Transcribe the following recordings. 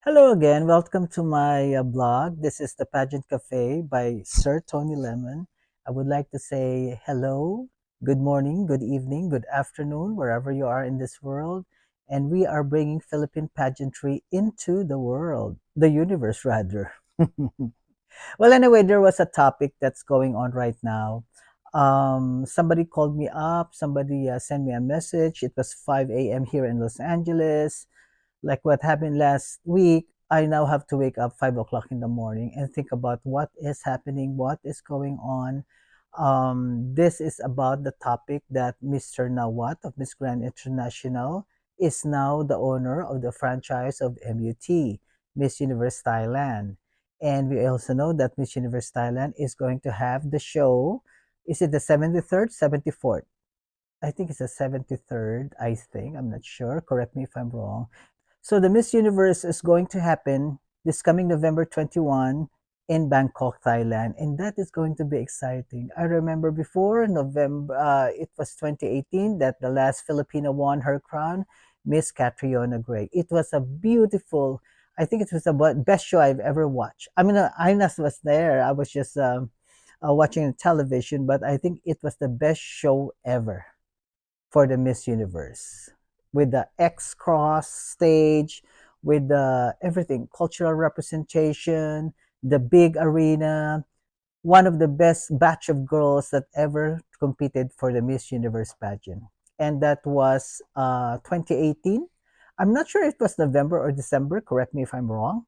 Hello again. Welcome to my blog. This is the Pageant Cafe by Sir Tony Lemon. I would like to say hello, good morning, good evening, good afternoon, wherever you are in this world. And we are bringing Philippine pageantry into the world, the universe, rather. Well, anyway, there was a topic that's going on right now. Somebody called me up, somebody sent me a message. It was 5 a.m. here in Los Angeles, like what happened last week. I now have to wake up 5 o'clock in the morning and think about what is happening, what is going on. This is about the topic that Mr. Nawat of Miss Grand International is now the owner of the franchise of MUT, Miss Universe Thailand. And we also know that Miss Universe Thailand is going to have the show. Is it the 73rd, 74th? I think it's the 73rd, I think. I'm not sure. Correct me if I'm wrong. So the Miss Universe is going to happen this coming November 21 in Bangkok, Thailand, and that is going to be exciting. I remember before November, it was 2018 that the last Filipino won her crown, Miss Catriona Gray. It was a beautiful. I think it was the best show I've ever watched. I mean, Ines was there. I was just watching television, but I think it was the best show ever for the Miss Universe with the X cross stage, with the everything, cultural representation, the big arena, one of the best batch of girls that ever competed for the Miss Universe pageant. And that was 2018. I'm not sure if it was November or December, correct me if I'm wrong,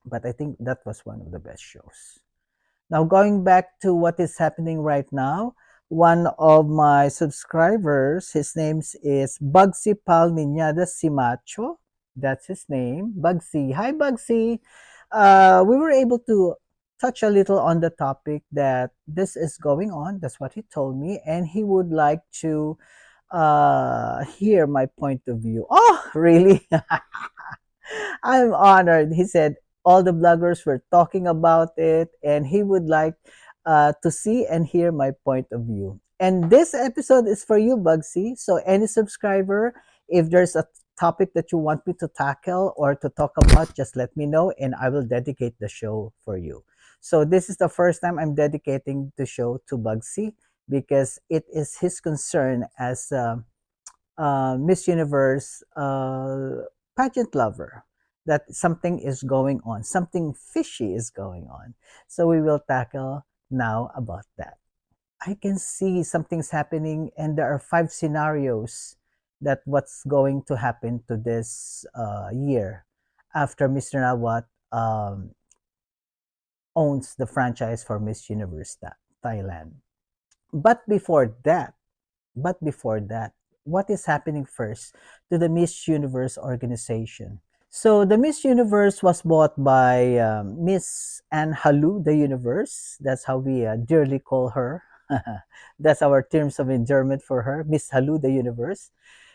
but I think that was one of the best shows. Now, going back to what is happening right now, one of my subscribers, his name is Bugsy Palmiñada Simacho. That's his name, Bugsy. Hi, Bugsy. We were able to touch a little on the topic that this is going on. That's what he told me. And he would like to hear my point of view. Oh, really? I'm honored. He said all the bloggers were talking about it, and he would like to see and hear my point of view. And this episode is for you, Bugsy. So, any subscriber, if there's a topic that you want me to tackle or to talk about, just let me know, and I will dedicate the show for you. So, this is the first time I'm dedicating the show to Bugsy because it is his concern as Miss Universe pageant lover that something is going on, something fishy is going on. So we will tackle now about that. I can see something's happening, and there are five scenarios that what's going to happen to this year after Mr. Nawat owns the franchise for Miss Universe Thailand. But before that, but before that, what is happening first to the Miss Universe organization? So the Miss Universe was bought by Miss Anne Halu, the Universe. That's how we dearly call her. That's our terms of endearment for her, Miss Halu, the Universe.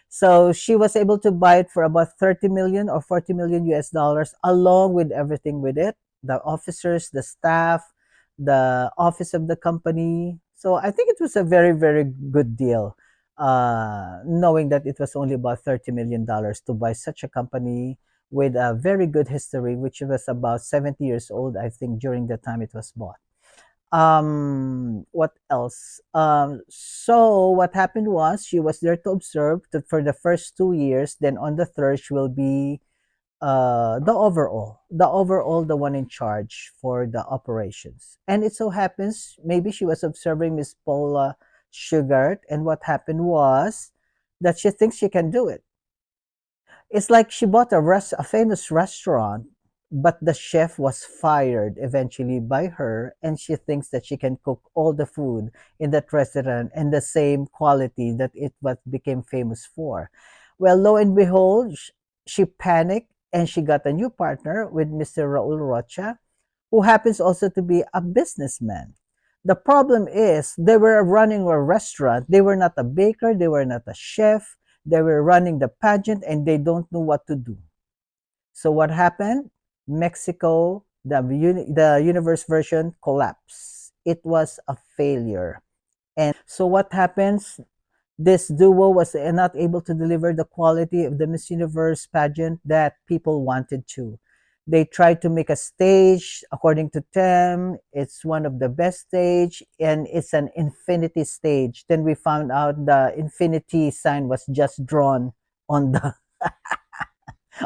So she was able to buy it for about 30 million or 40 million US dollars, along with everything with it, the officers, the staff, the office of the company. So I think it was a very, very good deal, knowing that it was only about $30 million to buy such a company with a very good history, which was about 70 years old, I think, during the time it was bought. What else? So what happened was she was there to observe for the first 2 years. Then on the third, she will be the overall, the one in charge for the operations. And it so happens maybe she was observing Miss Paula Sugart, and what happened was that she thinks she can do it. It's like she bought a famous restaurant, but the chef was fired eventually by her, and she thinks that she can cook all the food in that restaurant and the same quality that it was became famous for. Well, lo and behold, she panicked and she got a new partner with Mr. Raul Rocha, who happens also to be a businessman. The problem is they were running a restaurant. They were not a baker, they were not a chef. They were running the pageant and they don't know what to do. So what happened? Mexico, the universe version collapsed. It was a failure. And so what happens? This duo was not able to deliver the quality of the Miss Universe pageant that people wanted to. They tried to make a stage according to them. It's one of the best stage, and it's an infinity stage. Then we found out the infinity sign was just drawn on the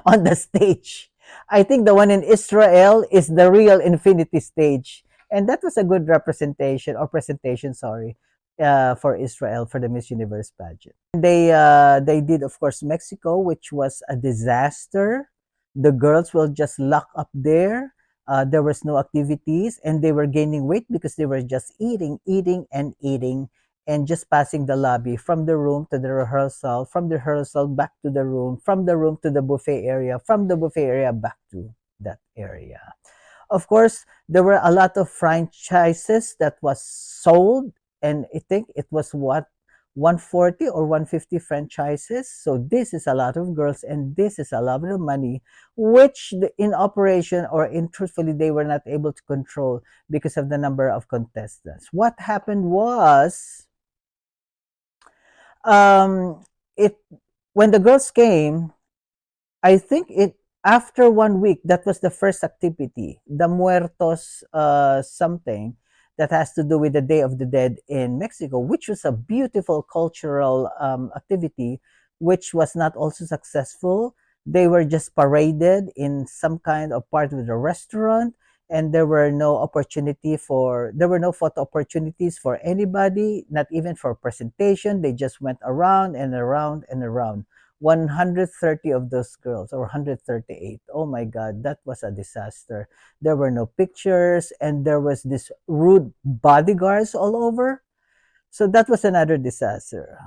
on the stage. I think the one in Israel is the real infinity stage. And that was a good representation or presentation, sorry, for Israel for the Miss Universe pageant. They did, of course, Mexico, which was a disaster. The girls were just locked up there. There was no activities, and they were gaining weight because they were just eating, eating, and eating, and just passing the lobby from the room to the rehearsal, from the rehearsal back to the room, from the room to the buffet area, from the buffet area back to that area. Of course, there were a lot of franchises that was sold, and I think it was what 140 or 150 franchises. So this is a lot of girls, and this is a lot of money, which in operation or in truthfully they were not able to control because of the number of contestants. What happened was um, it when the girls came, I think it after 1 week, that was the first activity, the Muertos something that has to do with the Day of the Dead in Mexico, which was a beautiful cultural activity, which was not also successful. They were just paraded in some kind of part of the restaurant, and there were no photo opportunities for anybody, not even for presentation. They just went around and around and around. 130 of those girls, or 138. Oh my god, that was a disaster. There were no pictures, and there was this rude bodyguards all over. So that was another disaster.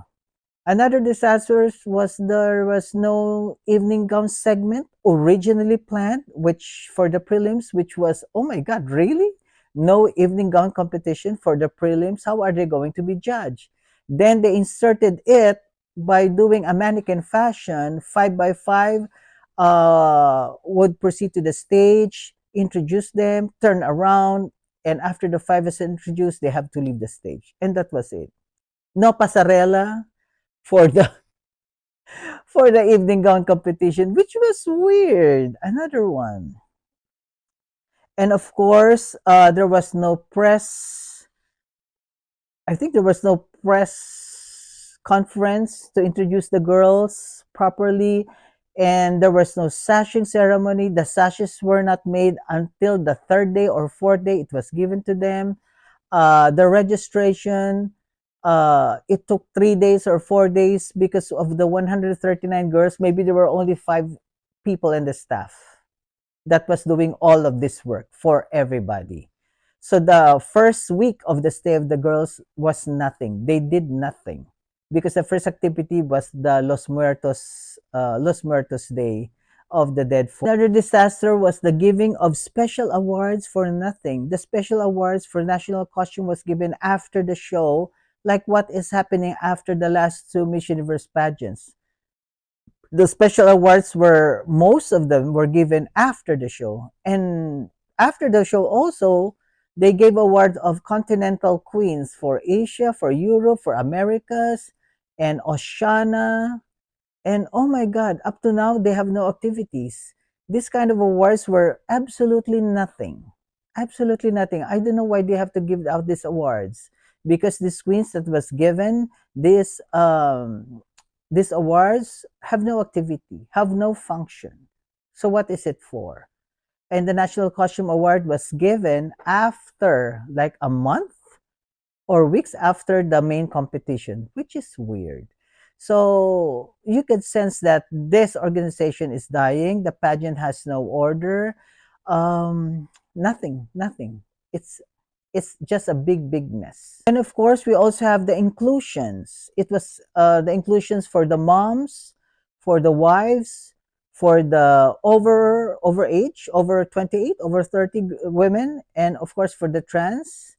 Another disaster was there was no evening gown segment originally planned, which for the prelims, which was, oh my God, really? No evening gown competition for the prelims? How are they going to be judged? Then they inserted it by doing a mannequin fashion, 5 by 5, would proceed to the stage, introduce them, turn around, and after the 5 is introduced, they have to leave the stage. And that was it. No pasarela for the for the evening gown competition, which was weird. Another one. And of course, there was no press. I think there was no press conference to introduce the girls properly. And there was no sashing ceremony. The sashes were not made until the third day or fourth day it was given to them. The registration, it took 3 days or 4 days because of the 139 girls. Maybe there were only 5 people in the staff that was doing all of this work for everybody. So the first week of the stay of the girls was nothing. They did nothing because the first activity was the Los Muertos Day of the Dead. Another disaster was the giving of special awards for nothing. The special awards for national costume was given after the show, like what is happening after the last 2 Miss Universe pageants. The special awards were, most of them were given after the show. And after the show also, they gave awards of continental queens for Asia, for Europe, for Americas, and Oceania. And oh my God, up to now, they have no activities. This kind of awards were absolutely nothing. Absolutely nothing. I don't know why they have to give out these awards. Because these queens that was given, these awards have no activity, have no function. So what is it for? And the National Costume Award was given after like a month or weeks after the main competition, which is weird. So you could sense that this organization is dying. The pageant has no order. Nothing, nothing. It's just a big mess. And of course, we also have the inclusions. It was the inclusions for the moms, for the wives, for the over age, over 28, over 30 women, and of course for the trans.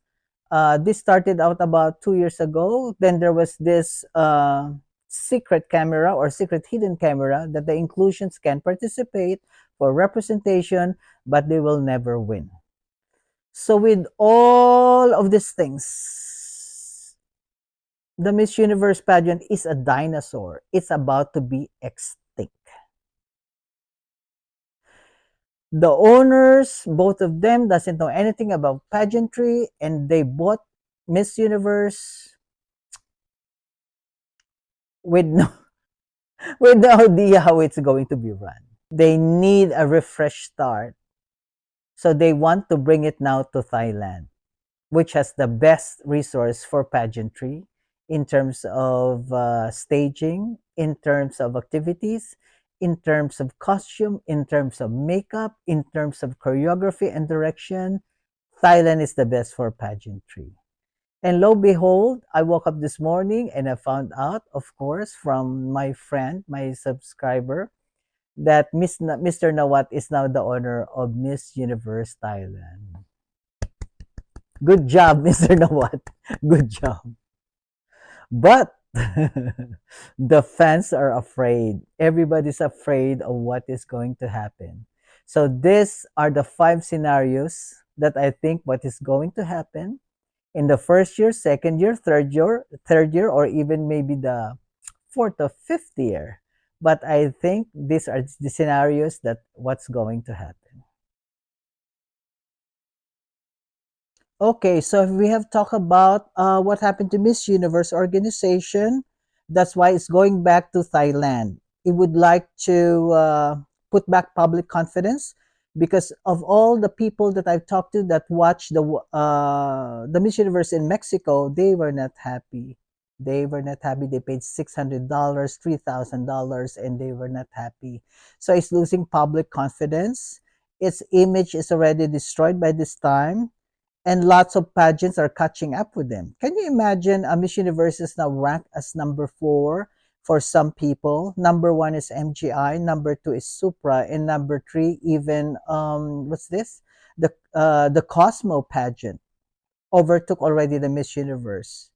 This started out about 2 years ago. Then there was this secret camera or secret hidden camera that the inclusions can participate for representation, but they will never win. So with all of these things, the Miss Universe pageant is a dinosaur. It's about to be extinct. The owners, both of them, doesn't know anything about pageantry, and they bought Miss Universe with no with no idea how it's going to be run. They need a refresh start, so they want to bring it now to Thailand, which has the best resource for pageantry in terms of staging, in terms of activities, in terms of costume, in terms of makeup, in terms of choreography and direction. Thailand is the best for pageantry. And lo behold, I woke up this morning and I found out, of course, from my friend, my subscriber, that Mr. Nawat is now the owner of Miss Universe Thailand. Good job, Mr. Nawat. Good job. But the fans are afraid. Everybody's afraid of what is going to happen. So these are the five scenarios that I think what is going to happen in the first year, second year, third year, or even maybe the fourth or fifth year. But I think these are the scenarios that what's going to happen. Okay, so if we have talked about what happened to Miss Universe organization, that's why it's going back to Thailand. It would like to put back public confidence because of all the people that I've talked to that watched the Miss Universe in Mexico, they were not happy. They were not happy. They paid $600, $3,000, and they were not happy. So it's losing public confidence. Its image is already destroyed by this time, and lots of pageants are catching up with them. Can you imagine Miss Universe is now ranked as number four for some people? Number one is MGI, number two is Supra, and number three even what's this? The Cosmo pageant overtook already the Miss Universe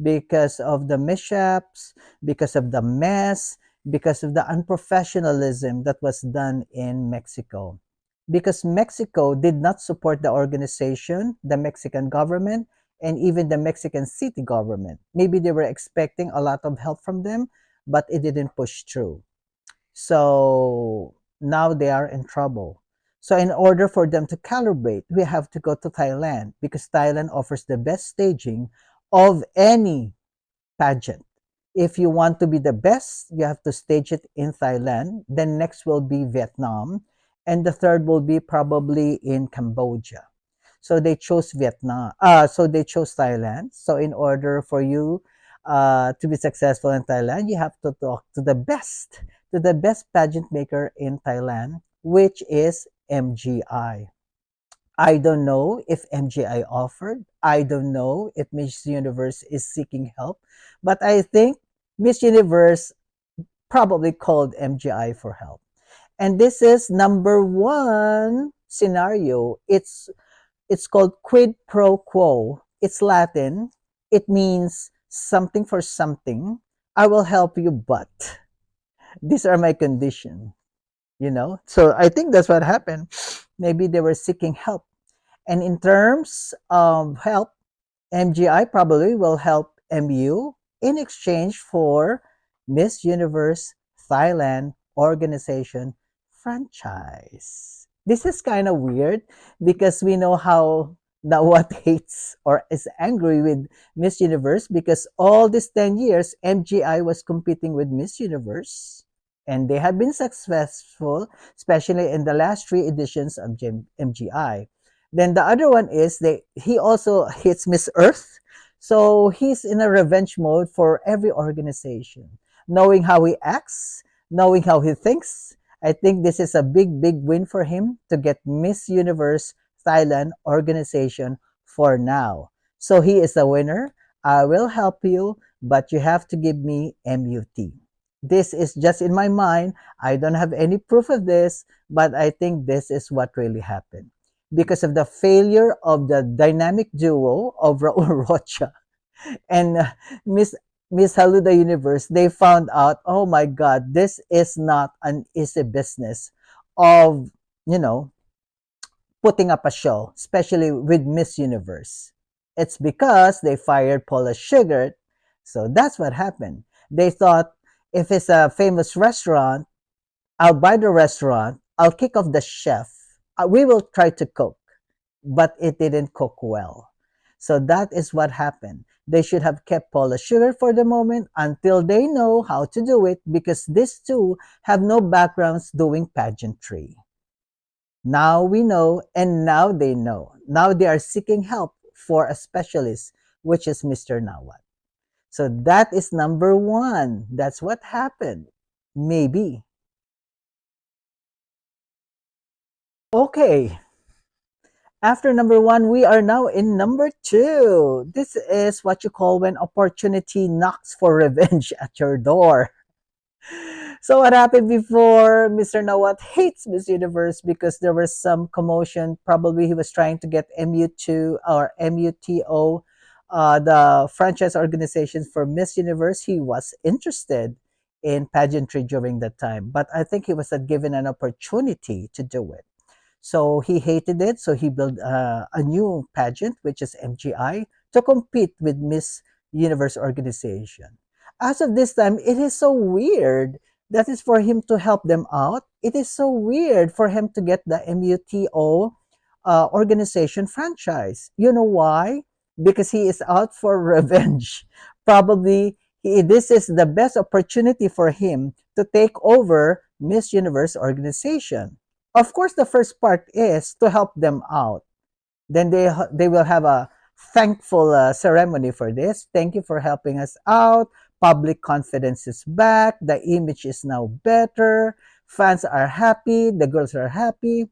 because of the mishaps, because of the mess, because of the unprofessionalism that was done in Mexico. Because Mexico did not support the organization, the Mexican government, and even the Mexican city government. Maybe they were expecting a lot of help from them, but it didn't push through. So now they are in trouble. So in order for them to calibrate, we have to go to Thailand because Thailand offers the best staging of any pageant. If you want to be the best, you have to stage it in Thailand. Then next will be Vietnam. And the third will be probably in Cambodia. So they chose Vietnam. So they chose Thailand. So in order for you to be successful in Thailand, you have to talk to the best pageant maker in Thailand, which is MGI. I don't know if MGI offered. I don't know if Miss Universe is seeking help. But I think Miss Universe probably called MGI for help. And this is number one scenario. It's called quid pro quo. It's Latin. It means something for something. I will help you, but these are my condition. So I think that's what happened. Maybe they were seeking help. And in terms of help, MGI probably will help MU in exchange for Miss Universe Thailand organization franchise. This is kind of weird because we know how Nawat hates or is angry with Miss Universe because all these 10 years, MGI was competing with Miss Universe and they have been successful, especially in the last three editions of MGI. Then the other one is he also hits Miss Earth. So he's in a revenge mode for every organization. Knowing how he acts, knowing how he thinks, I think this is a big, big win for him to get Miss Universe Thailand organization for now. So he is a winner. I will help you, but you have to give me MUT. This is just in my mind. I don't have any proof of this, but I think this is what really happened because of the failure of the dynamic duo of Raul Rocha and Miss Miss Haluda Universe. They found out, oh my God, this is not an easy business of you know putting up a show, especially with Miss Universe. It's because they fired Paula Sugar, so that's what happened. They thought if it's a famous restaurant, I'll buy the restaurant, I'll kick off the chef, we will try to cook, but it didn't cook well. So that is what happened. They should have kept Paula Sugar for the moment until they know how to do it, because these two have no backgrounds doing pageantry. Now we know, and now they know. Now they are seeking help for a specialist, which is Mr. Nawat. So that is number one. That's what happened. Maybe. Okay. After number one, we are now in number two. This is what you call when opportunity knocks for revenge at your door. So what happened before? Mr. Nawat hates Miss Universe because there was some commotion. Probably he was trying to get MU2 or MUTO, the franchise organization for Miss Universe. He was interested in pageantry during that time, but I think he was not given an opportunity to do it. So he hated it. So he built a new pageant, which is MGI, to compete with Miss Universe organization. As of this time, it is so weird that is for him to help them out. It is so weird for him to get the MUTO organization franchise. You know why? Because he is out for revenge. Probably this is the best opportunity for him to take over Miss Universe organization. Of course, the first part is to help them out. Then they will have a thankful ceremony for this. Thank you for helping us out. Public confidence is back. The image is now better. Fans are happy. The girls are happy.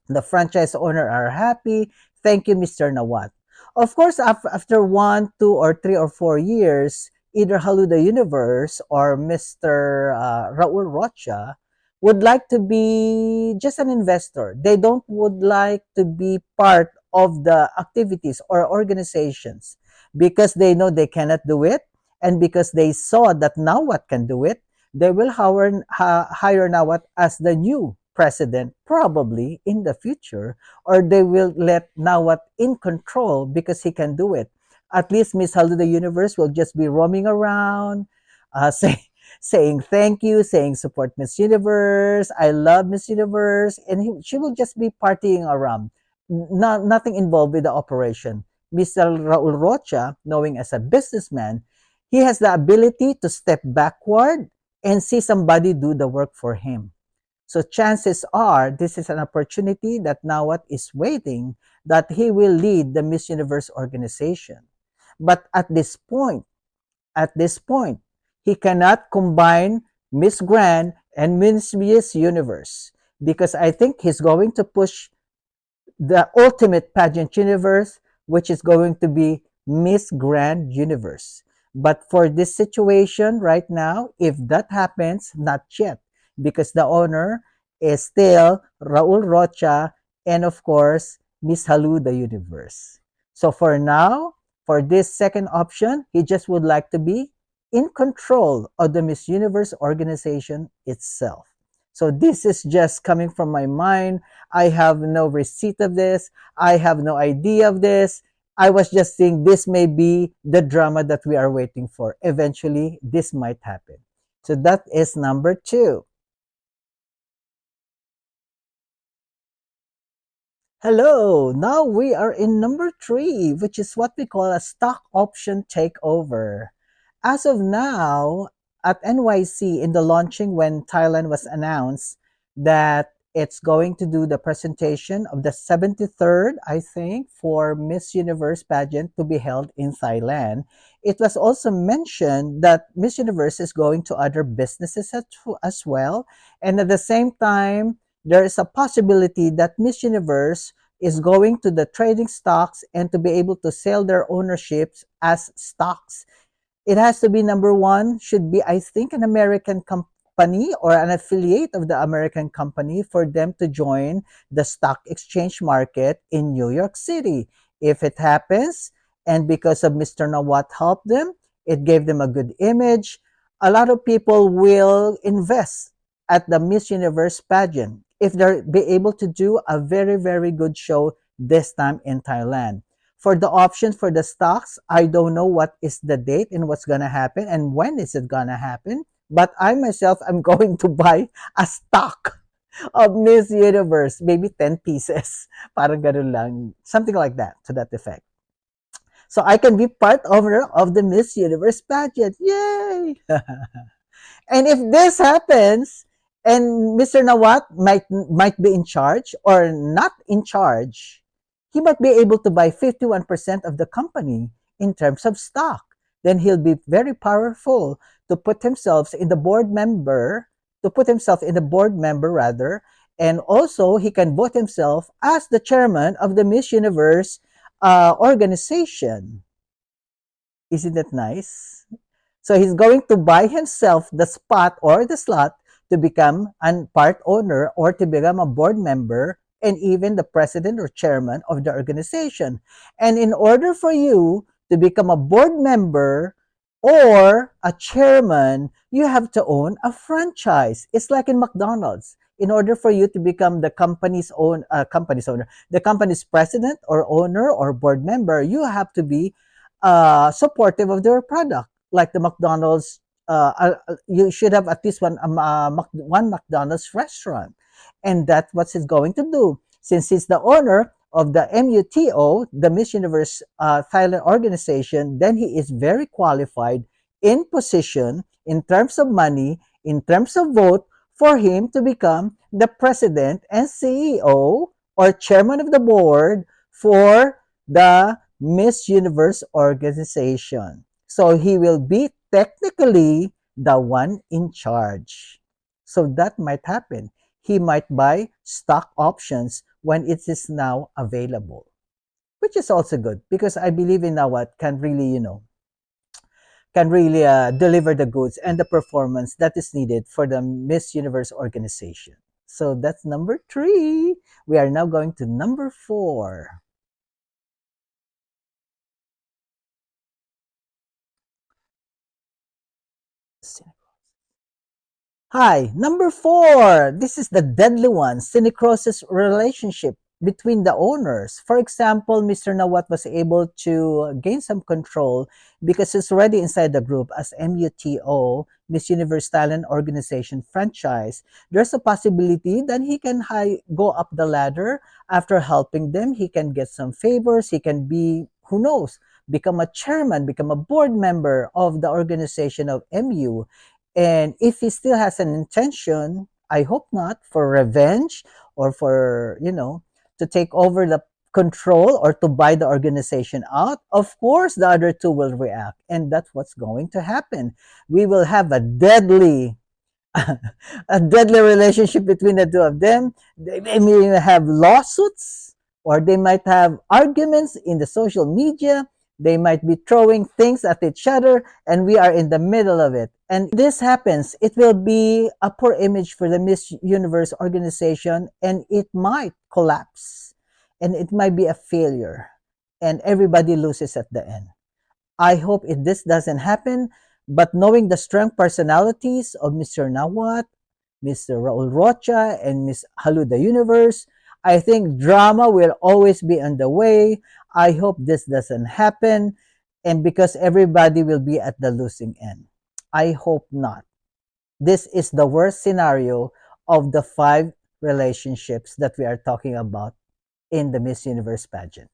The franchise owner are happy. Thank you, Mr. Nawat. Of course, after 1, 2, or 3 or 4 years, either Haluda Universe or Mr. Raul Rocha would like to be just an investor. They don't would like to be part of the activities or organizations because they know they cannot do it, and because they saw that Nawat can do it. They will hire Nawat as the new president probably in the future, or they will let Nawat in control because he can do it. At least Miss Haluda Universe will just be roaming around, saying thank you, saying support Miss Universe, I love Miss Universe, and she will just be partying around, nothing involved with the operation. Mr. Raul Rocha, knowing as a businessman, he has the ability to step backward and see somebody do the work for him. So chances are this is an opportunity that Nawat is waiting, that he will lead the Miss Universe organization. But at this point, he cannot combine Miss Grand and Miss Universe, because I think he's going to push the ultimate pageant universe, which is going to be Miss Grand Universe. But for this situation right now, if that happens, not yet, because the owner is still Raul Rocha and, of course, Miss Halu, the universe. So for now, for this second option, he just would like to be in control of the Miss Universe organization itself. So this is just coming from my mind. I have no receipt of this. I have no idea of this. I was just saying this may be the drama that we are waiting for. Eventually, this might happen. So that is number two. Hello, now we are in number three, which is what we call a stock option takeover. As of now, at NYC in the launching, when Thailand was announced that it's going to do the presentation of the 73rd, I think, for Miss Universe pageant to be held in Thailand, it was also mentioned that Miss Universe is going to other businesses as well. And at the same time, there is a possibility that Miss Universe is going to the trading stocks and to be able to sell their ownerships as stocks. It has to be number one, should be, I think, an American company or an affiliate of the American company for them to join the stock exchange market in New York City. If it happens, and because of Mr. Nawat helped them, it gave them a good image, a lot of people will invest at the Miss Universe pageant if they're be able to do a very, very good show this time in Thailand. For the options for the stocks, I don't know what is the date and what's going to happen and when is it going to happen. But I myself am going to buy a stock of Miss Universe, maybe 10 pieces. Parang ganun lang. Something like that, to that effect. So I can be part owner of the Miss Universe pageant. Yay! And if this happens, and Mr. Nawat might be in charge or not in charge, he might be able to buy 51% of the company in terms of stock. Then he'll be very powerful to put himself in the board member, to put himself in the board member rather, and also he can vote himself as the chairman of the Miss Universe organization. Isn't that nice? So he's going to buy himself the spot or the slot to become a part owner or to become a board member and even the president or chairman of the organization. And in order for you to become a board member or a chairman, you have to own a franchise. It's like in McDonald's. In order for you to become the company's owner, the company's president or owner or board member, you have to be supportive of their product. Like the McDonald's, you should have at least one McDonald's restaurant, and that's what he's going to do. Since he's the owner of the MUTO, the Miss Universe Thailand organization, then he is very qualified in position, in terms of money, in terms of vote, for him to become the president and CEO or chairman of the board for the Miss Universe organization. So he will be technically the one in charge. So that might happen. He might buy stock options when it is now available, which is also good because I believe in Nawat can really, can really deliver the goods and the performance that is needed for the Miss Universe organization. So that's number 3. We are now going to number 4. Hi, number 4. This is the deadly one, synchrosis relationship between the owners. For example, Mr. Nawat was able to gain some control because he's already inside the group as MUTO, Miss Universe Thailand Organization franchise. There's a possibility that he can go up the ladder after helping them. He can get some favors. He can be, who knows, become a chairman, become a board member of the organization of MU. And if he still has an intention, I hope not, for revenge or for, to take over the control or to buy the organization out, of course the other two will react. And that's what's going to happen. We will have a deadly a deadly relationship between the two of them. They may have lawsuits or they might have arguments in the social media. They might be throwing things at each other, and we are in the middle of it. And this happens, it will be a poor image for the Miss Universe organization, and it might collapse, and it might be a failure, and everybody loses at the end. I hope this doesn't happen, but knowing the strong personalities of Mr. Nawat, Mr. Raul Rocha, and Miss Halu the Universe, I think drama will always be on the way. I hope this doesn't happen, and because everybody will be at the losing end. I hope not. This is the worst scenario of the 5 relationships that we are talking about in the Miss Universe pageant.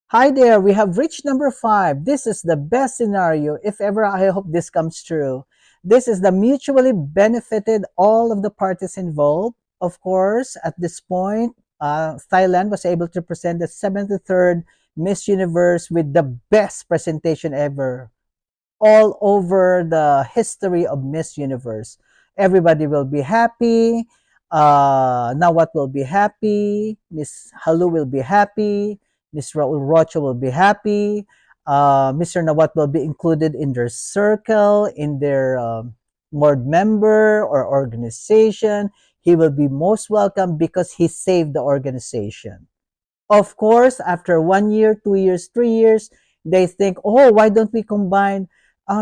Hi there, we have reached number 5. This is the best scenario. If ever, I hope this comes true. This is the mutually benefited all of the parties involved. Of course, at this point, Thailand was able to present the 73rd Miss Universe with the best presentation ever all over the history of Miss Universe. Everybody will be happy. Nawat will be happy. Miss Halu will be happy. Miss Raul Rocha will be happy. Mr. Nawat will be included in their circle, in their board member or organization. He will be most welcome because he saved the organization. Of course, after 1 year, 2 years, 3 years, they think, oh, why don't we combine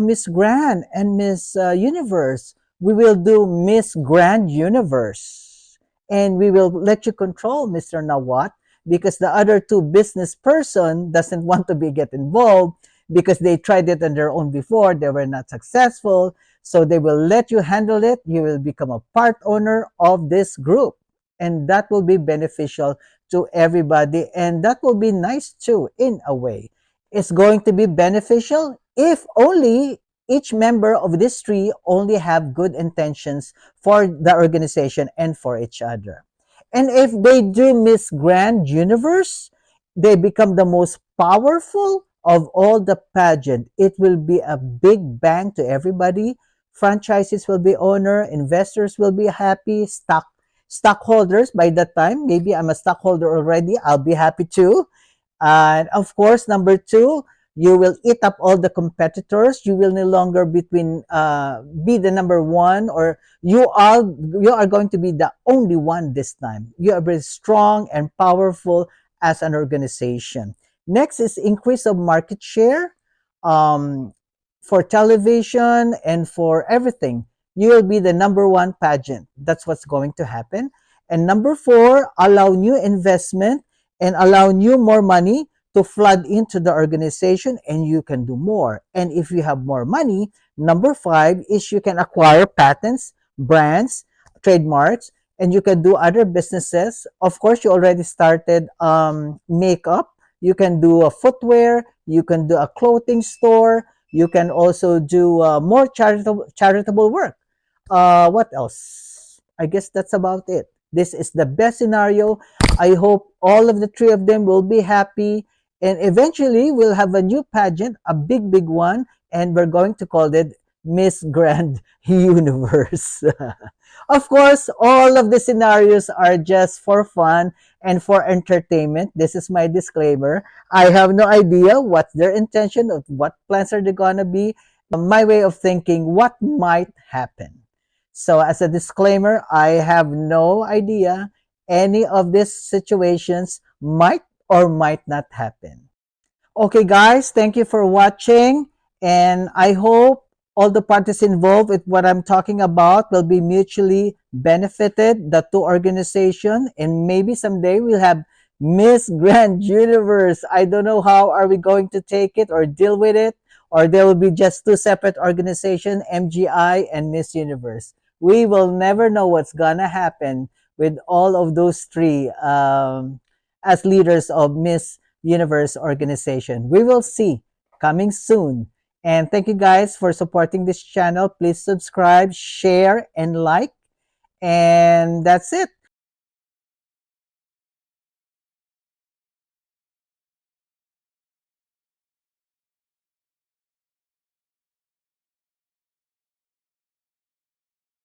Miss Grand and Miss Universe? We will do Miss Grand Universe. And we will let you control Mr. Nawat because the other two business person doesn't want to be get involved. because they tried it on their own before, they were not successful. So they will let you handle it. You will become a part owner of this group, and that will be beneficial to everybody, and that will be nice too in a way. It's going to be beneficial if only each member of this tree only have good intentions for the organization and for each other. And if they do Miss Grand Universe, they become the most powerful of all the pageant. It will be a big bang to everybody. Franchises will be owner, investors will be happy, stockholders by that time. Maybe I'm a stockholder already. I'll be happy too. And of course, number two, you will eat up all the competitors. You will no longer be the number one, or you are going to be the only one this time. You are very strong and powerful as an organization. Next is increase of market share, um, for television and for everything. You will be the number one pageant. That's what's going to happen. And number four, allow new investment and allow you more money to flood into the organization, and you can do more. And if you have more money, number five is you can acquire patents, brands, trademarks, and you can do other businesses. Of course, you already started makeup. You can do a footwear. You can do a clothing store. You can also do more charitable work. What else? I guess that's about it. This is the best scenario. I hope all of the three of them will be happy. And eventually, we'll have a new pageant, a big, big one. And we're going to call it Miss Grand Universe. Of course, all of the scenarios are just for fun and for entertainment. This is my disclaimer. I have no idea what's their intention, of what plans are they going to be. My way of thinking, what might happen. So as a disclaimer, I have no idea any of these situations might or might not happen. Okay, guys, thank you for watching. And I hope all the parties involved with what I'm talking about will be mutually benefited, the two organizations. And maybe someday we'll have Miss Grand Universe. I don't know how are we going to take it or deal with it, or there will be just two separate organizations, MGI and Miss Universe. We will never know what's gonna happen with all of those three as leaders of Miss Universe organization. We will see coming soon. And thank you guys for supporting this channel. Please subscribe, share, and like. And that's it.